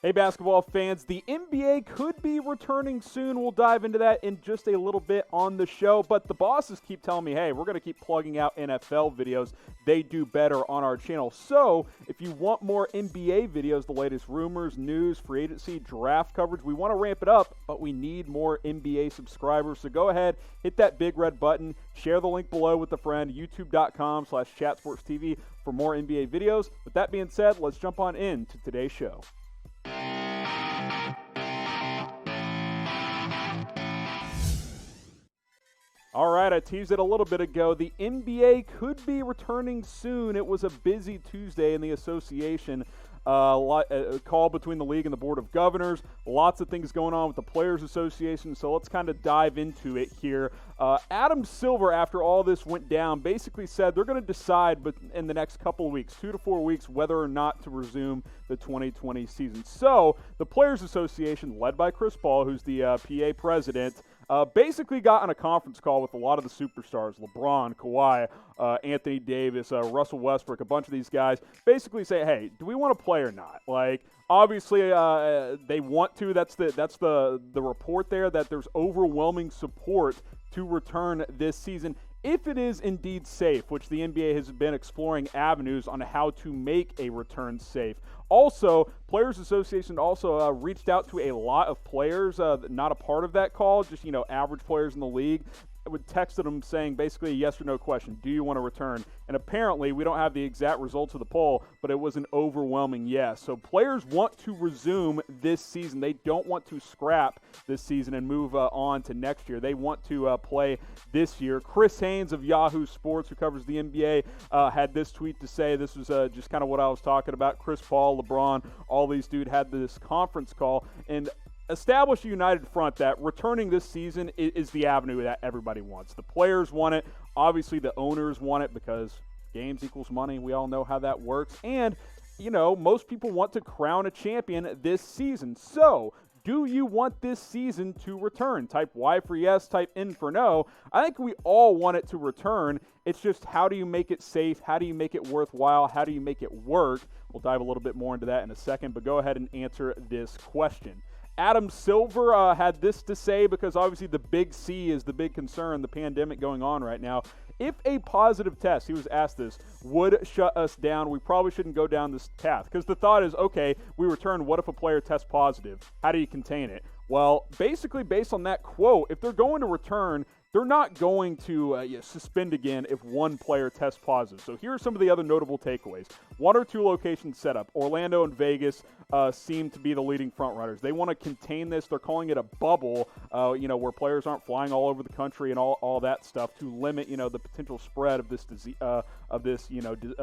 Hey, basketball fans, the NBA could be returning soon. We'll dive into that in just a little bit on the show, but the bosses keep telling me, hey, we're going to keep plugging out NFL videos. They do better on our channel. So if you want more NBA videos, the latest rumors, news, free agency, draft coverage, we want to ramp it up, but we need more NBA subscribers. So go ahead, hit that big red button, share the link below with a friend, youtube.com/chatsportstv for more NBA videos. With that being said, let's jump on into today's show. All right, I teased it a little bit ago. The NBA could be returning soon. It was a busy Tuesday in the association. A call between the league and the Board of Governors. Lots of things going on with the Players Association, so let's kind of dive into it here. Adam Silver, after all this went down, basically said they're going to decide in the next couple of weeks, 2 to 4 weeks, whether or not to resume the 2020 season. So the Players Association, led by Chris Paul, who's the PA president, basically got on a conference call with a lot of the superstars, LeBron, Kawhi, Anthony Davis, Russell Westbrook, a bunch of these guys, basically say, hey, do we want to play or not? Like, obviously, they want to. That's the report there, that there's overwhelming support to return this season if it is indeed safe, which the NBA has been exploring avenues on how to make a return safe. Also, Players Association also reached out to a lot of players, not a part of that call, just, average players in the league. Would texted them saying basically a yes or no question. Do you want to return? And apparently we don't have the exact results of the poll, but it was an overwhelming yes. So players want to resume this season. They don't want to scrap this season and move on to next year. They want to play this year. Chris Haynes of Yahoo Sports, who covers the NBA, had this tweet to say. This was just kind of what I was talking about. Chris Paul, LeBron, all these dudes had this conference call and establish a united front that returning this season is the avenue that everybody wants. The players want it. Obviously, the owners want it because games equals money. We all know how that works. And, most people want to crown a champion this season. So, do you want this season to return? Type Y for yes, type N for no. I think we all want it to return. It's just, how do you make it safe? How do you make it worthwhile? How do you make it work? We'll dive a little bit more into that in a second, but go ahead and answer this question. Adam Silver had this to say, because obviously the big C is the big concern, the pandemic going on right now. If a positive test, he was asked this, would shut us down, we probably shouldn't go down this path. Because the thought is, okay, we return, what if a player tests positive? How do you contain it? Well, basically based on that quote, if they're going to return, they're not going to suspend again if one player tests positive. So here are some of the other notable takeaways. 1 or 2 locations set up. Orlando and Vegas seem to be the leading front runners. They want to contain this. They're calling it a bubble, where players aren't flying all over the country and all that stuff to limit, the potential spread of this disease,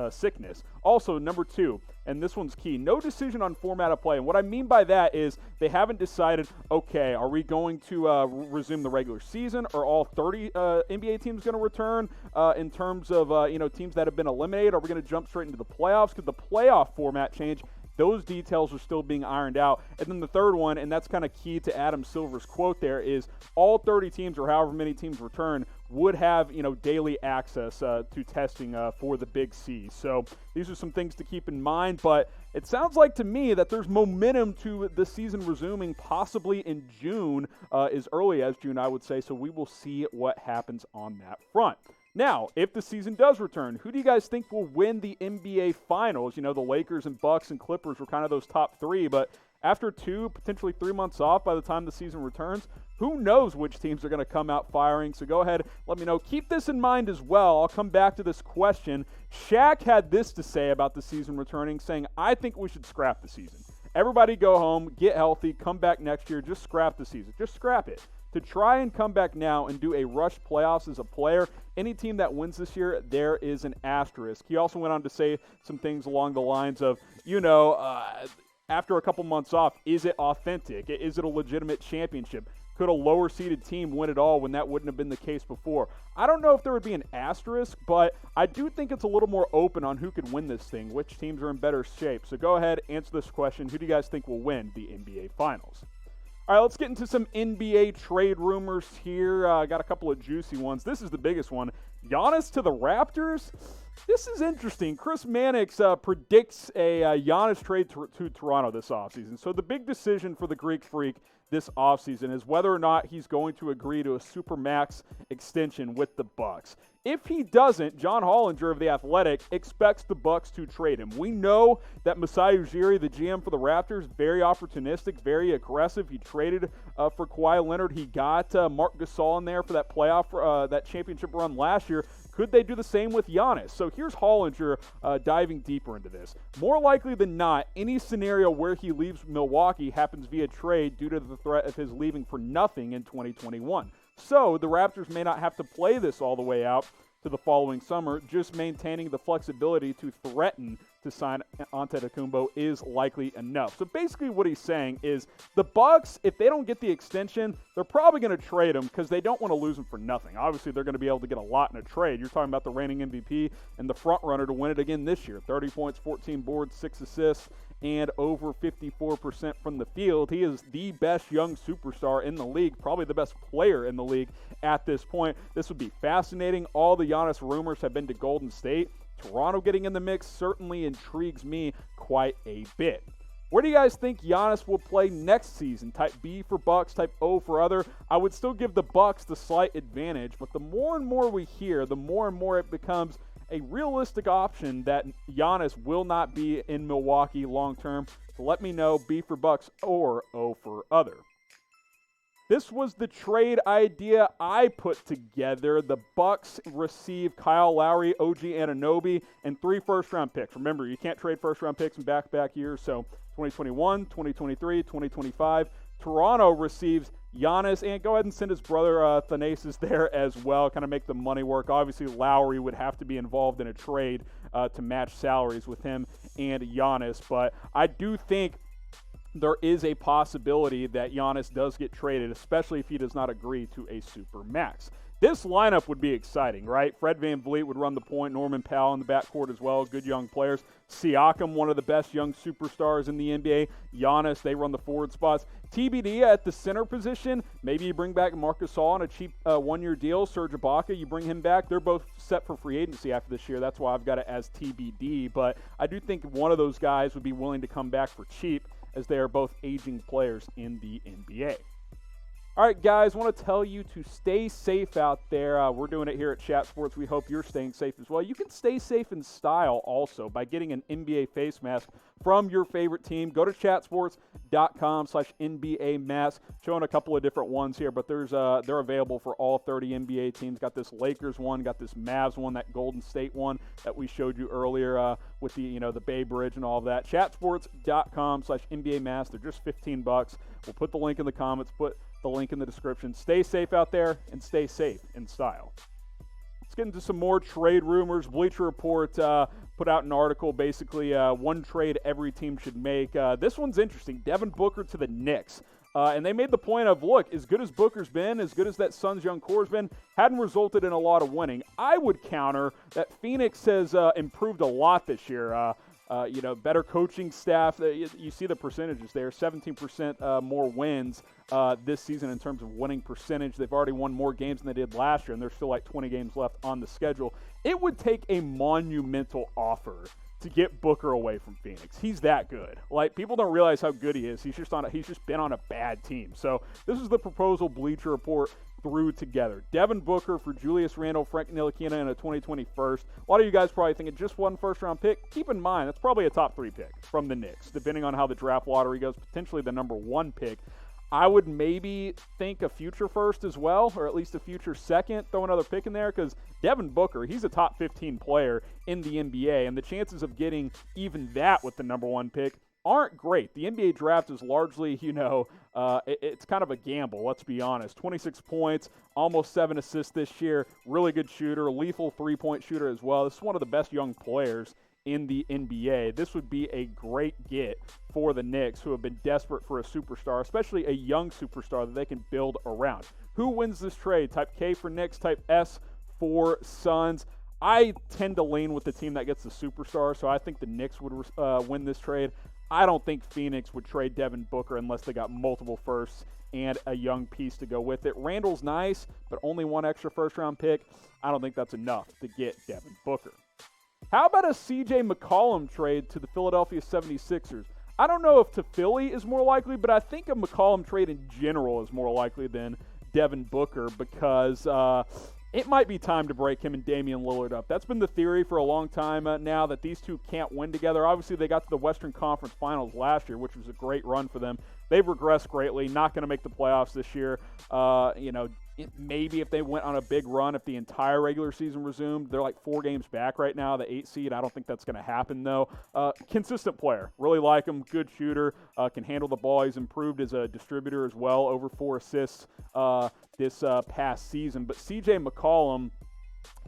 sickness. Also, number 2, and this one's key, no decision on format of play. And what I mean by that is they haven't decided, okay, are we going to resume the regular season? Or all 30 NBA teams going to return in terms of, teams that have been eliminated? Are we going to jump straight into the playoffs? Could the playoff format change? Those details are still being ironed out. And then the third one, and that's kind of key to Adam Silver's quote there, is all 30 teams or however many teams return would have, daily access to testing for the Big C. So these are some things to keep in mind, but it sounds like to me that there's momentum to the season resuming possibly in June, as early as June, I would say. So we will see what happens on that front. Now, if the season does return, who do you guys think will win the NBA Finals? The Lakers and Bucks and Clippers were kind of those top 3, but after 2, potentially 3 months off by the time the season returns, who knows which teams are going to come out firing? So go ahead, let me know. Keep this in mind as well. I'll come back to this question. Shaq had this to say about the season returning, saying, I think we should scrap the season. Everybody go home, get healthy, come back next year, just scrap the season. Just scrap it. To try and come back now and do a rush playoffs as a player, any team that wins this year, there is an asterisk. He also went on to say some things along the lines of, after a couple months off, is it authentic? Is it a legitimate championship? Could a lower-seeded team win it all when that wouldn't have been the case before? I don't know if there would be an asterisk, but I do think it's a little more open on who could win this thing, which teams are in better shape. So go ahead, answer this question. Who do you guys think will win the NBA Finals? All right, let's get into some NBA trade rumors here. I got a couple of juicy ones. This is the biggest one. Giannis to the Raptors? This is interesting. Chris Mannix predicts a Giannis trade to Toronto this offseason. So the big decision for the Greek Freak this offseason is whether or not he's going to agree to a supermax extension with the Bucks. If he doesn't, John Hollinger of The Athletic expects the Bucks to trade him. We know that Masai Ujiri, the GM for the Raptors, very opportunistic, very aggressive. He traded for Kawhi Leonard. He got Marc Gasol in there for that playoff, that championship run last year. Could they do the same with Giannis? So here's Hollinger diving deeper into this. More likely than not, any scenario where he leaves Milwaukee happens via trade due to the threat of his leaving for nothing in 2021. So the Raptors may not have to play this all the way out to the following summer. Just maintaining the flexibility to threaten to sign Antetokounmpo is likely enough. So basically what he's saying is the Bucks, if they don't get the extension, they're probably going to trade him because they don't want to lose him for nothing. Obviously, they're going to be able to get a lot in a trade. You're talking about the reigning MVP and the front runner to win it again this year. 30 points, 14 boards, 6 assists, and over 54% from the field. He is the best young superstar in the league, probably the best player in the league at this point. This would be fascinating. All the Giannis rumors have been to Golden State. Toronto getting in the mix certainly intrigues me quite a bit. Where do you guys think Giannis will play next season? Type B for Bucks, type O for other. I would still give the Bucks the slight advantage, but the more and more we hear, the more and more it becomes a realistic option that Giannis will not be in Milwaukee long term. So let me know, B for Bucks or O for other. This was the trade idea I put together. The Bucks receive Kyle Lowry, OG Anunoby, and 3 first-round picks. Remember, you can't trade first-round picks in back-to-back years, so 2021, 2023, 2025. Toronto receives Giannis, and go ahead and send his brother Thanasis there as well, kind of make the money work. Obviously, Lowry would have to be involved in a trade to match salaries with him and Giannis, but I do think there is a possibility that Giannis does get traded, especially if he does not agree to a supermax. This lineup would be exciting, right? Fred VanVleet would run the point. Norman Powell in the backcourt as well. Good young players. Siakam, one of the best young superstars in the NBA. Giannis, they run the forward spots. TBD at the center position. Maybe you bring back Marc Gasol on a cheap one-year deal. Serge Ibaka, you bring him back. They're both set for free agency after this year. That's why I've got it as TBD. But I do think one of those guys would be willing to come back for cheap, as they are both aging players in the NBA. All right, guys, I want to tell you to stay safe out there. We're doing it here at Chat Sports. We hope you're staying safe as well. You can stay safe in style also by getting an NBA face mask from your favorite team. Go to chatsports.com/NBA mask. Showing a couple of different ones here, but they're available for all 30 NBA teams. Got this Lakers one, got this Mavs one, that Golden State one that we showed you earlier with the the Bay Bridge and all of that. Chatsports.com/NBA mask. They're just $15. We'll put the link in the comments. Put the link in the description. Stay safe out there and stay safe in style. Let's get into some more trade rumors. Bleacher Report put out an article, basically one trade every team should make. This one's interesting. Devin Booker to the Knicks. And they made the point of, look, as good as Booker's been, as good as that Suns young core's been, hadn't resulted in a lot of winning. I would counter that Phoenix has improved a lot this year. Better coaching staff. You see the percentages there, 17% more wins this season in terms of winning percentage. They've already won more games than they did last year, and there's still like 20 games left on the schedule. It would take a monumental offer to get Booker away from Phoenix. He's that good. Like, people don't realize how good he is. He's just been on a bad team. So this is the proposal Bleacher Report threw together. Devin Booker for Julius Randle, Frank Ntilikina in a 2020 first. A lot of you guys probably thinking just one first-round pick. Keep in mind, that's probably a top 3 pick from the Knicks, depending on how the draft lottery goes, potentially the number 1 pick. I would maybe think a future first as well, or at least a future second. Throw another pick in there, because Devin Booker, he's a top 15 player in the NBA, and the chances of getting even that with the number 1 pick aren't great. The NBA draft is largely, it's kind of a gamble, let's be honest. 26 points, almost 7 assists this year, really good shooter, lethal three-point shooter as well. This is one of the best young players in the NBA. This would be a great get for the Knicks, who have been desperate for a superstar, especially a young superstar that they can build around. Who wins this trade? Type K for Knicks, type S for Suns. I tend to lean with the team that gets the superstar, so I think the Knicks would win this trade. I don't think Phoenix would trade Devin Booker unless they got multiple firsts and a young piece to go with it. Randall's nice, but only 1 extra first-round pick. I don't think that's enough to get Devin Booker. How about a CJ McCollum trade to the Philadelphia 76ers? I don't know if to Philly is more likely, but I think a McCollum trade in general is more likely than Devin Booker because it might be time to break him and Damian Lillard up. That's been the theory for a long time now that these two can't win together. Obviously, they got to the Western Conference Finals last year, which was a great run for them. They've regressed greatly, not going to make the playoffs this year. Maybe if they went on a big run, if the entire regular season resumed, they're like 4 games back right now, the 8 seed. I don't think that's going to happen, though. Consistent player. Really like him. Good shooter. Can handle the ball. He's improved as a distributor as well. Over 4 assists this past season. But C.J. McCollum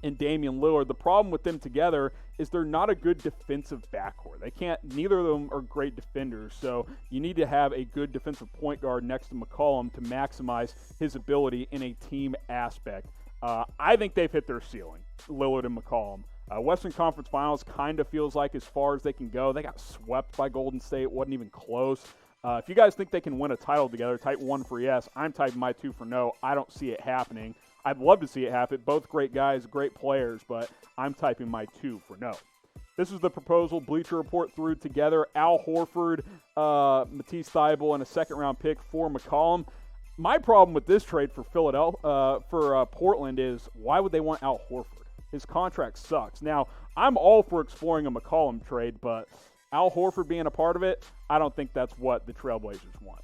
and Damian Lillard, the problem with them together is they're not a good defensive backcourt. Neither of them are great defenders, so you need to have a good defensive point guard next to McCollum to maximize his ability in a team aspect. I think they've hit their ceiling, Lillard and McCollum. Western Conference Finals kind of feels like as far as they can go. They got swept by Golden State, wasn't even close. If you guys think they can win a title together, type 1 for yes. I'm typing my 2 for no. I don't see it happening. I'd love to see it happen. Both great guys, great players, but I'm typing my 2 for no. This is the proposal Bleacher Report threw together. Al Horford, Matisse Thybulle, and a second-round pick for McCollum. My problem with this trade for Portland is why would they want Al Horford? His contract sucks. Now, I'm all for exploring a McCollum trade, but Al Horford being a part of it, I don't think that's what the Trailblazers want.